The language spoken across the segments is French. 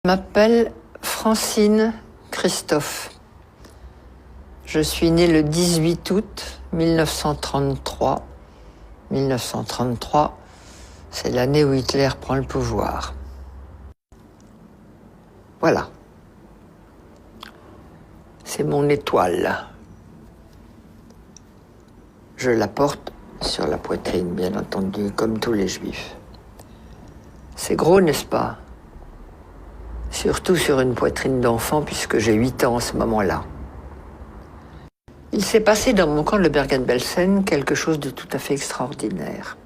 Je m'appelle Francine Christophe. Je suis née le 18 août 1933. 1933, c'est l'année où Hitler prend le pouvoir. Voilà. C'est mon étoile. Je la porte sur la poitrine, bien entendu, comme tous les juifs. C'est gros, n'est-ce pas ? Surtout sur une poitrine d'enfant, puisque j'ai 8 ans en ce moment-là. Il s'est passé dans mon camp de Bergen-Belsen quelque chose de tout à fait extraordinaire.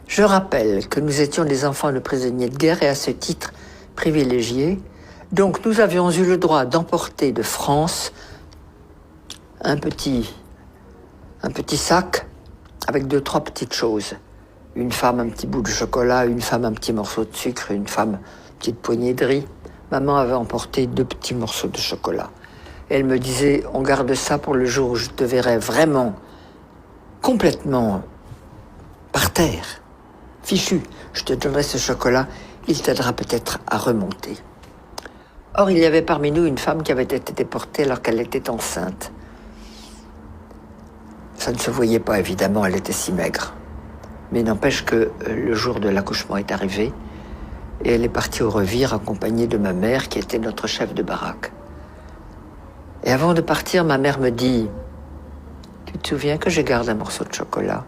Je rappelle que nous étions des enfants de prisonniers de guerre et à ce titre privilégiés. Donc nous avions eu le droit d'emporter de France un petit sac avec 2-3 petites choses. Une femme, un petit bout de chocolat, une femme, un petit morceau de sucre, une femme, une petite poignée de riz. Maman avait emporté 2 petits morceaux de chocolat. Elle me disait, on garde ça pour le jour où je te verrai vraiment, complètement par terre, fichu. Je te donnerai ce chocolat, il t'aidera peut-être à remonter. Or, il y avait parmi nous une femme qui avait été déportée alors qu'elle était enceinte. Ça ne se voyait pas, évidemment, elle était si maigre. Mais n'empêche que le jour de l'accouchement est arrivé et elle est partie au revire accompagnée de ma mère qui était notre chef de baraque. Et avant de partir, ma mère me dit « Tu te souviens que je garde un morceau de chocolat ?»«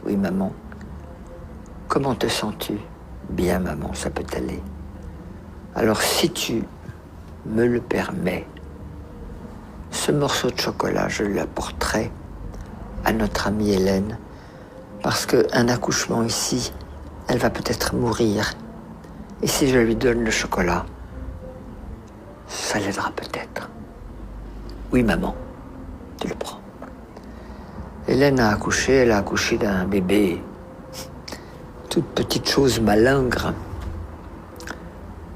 Oui, maman. »« Comment te sens-tu ?»« Bien, maman, ça peut aller. »« Alors, si tu me le permets, ce morceau de chocolat, je l'apporterai à notre amie Hélène, parce qu'un accouchement ici, elle va peut-être mourir. Et si je lui donne le chocolat, ça l'aidera peut-être. » Oui, maman, tu le prends. Hélène a accouché, elle a accouché d'un bébé, toute petite chose malingre.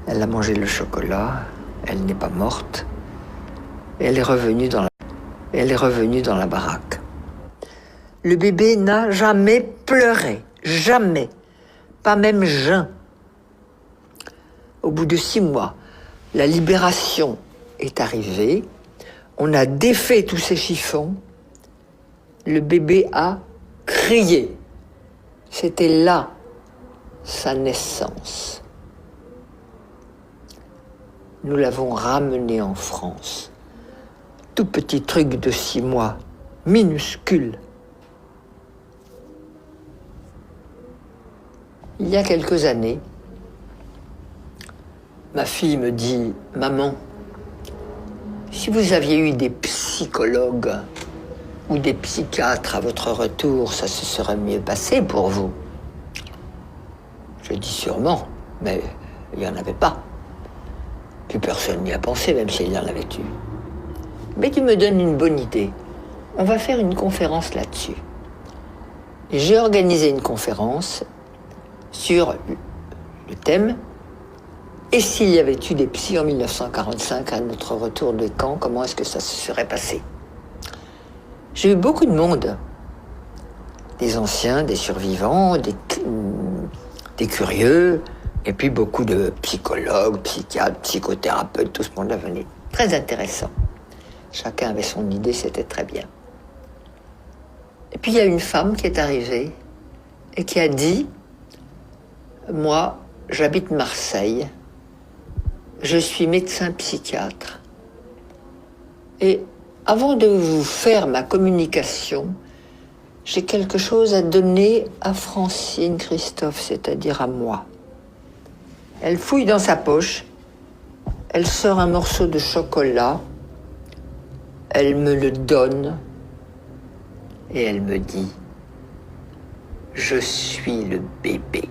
Elle a mangé le chocolat, elle n'est pas morte, et elle est revenue dans la baraque. Le bébé n'a jamais pleuré, jamais, pas même jeun. Au bout de 6 mois, la libération est arrivée. On a défait tous ces chiffons. Le bébé a crié. C'était là sa naissance. Nous l'avons ramené en France. Tout petit truc de 6 mois, minuscule. Il y a quelques années, ma fille me dit « Maman, si vous aviez eu des psychologues ou des psychiatres à votre retour, ça se serait mieux passé pour vous. » Je dis sûrement, mais il n'y en avait pas. Plus personne n'y a pensé, même s'il y en avait eu. Mais tu me donnes une bonne idée. On va faire une conférence là-dessus. J'ai organisé une conférence sur le thème « Et s'il y avait eu des psys en 1945 à notre retour de camp, comment est-ce que ça se serait passé ?» J'ai eu beaucoup de monde, des anciens, des survivants, des curieux, et puis beaucoup de psychologues, psychiatres, psychothérapeutes, tout ce monde-là venait. Très intéressant. Chacun avait son idée, c'était très bien. Et puis il y a une femme qui est arrivée et qui a dit « Moi, j'habite Marseille, je suis médecin psychiatre. Et avant de vous faire ma communication, j'ai quelque chose à donner à Francine Christophe, c'est-à-dire à moi. » Elle fouille dans sa poche, elle sort un morceau de chocolat, elle me le donne et elle me dit « Je suis le bébé. »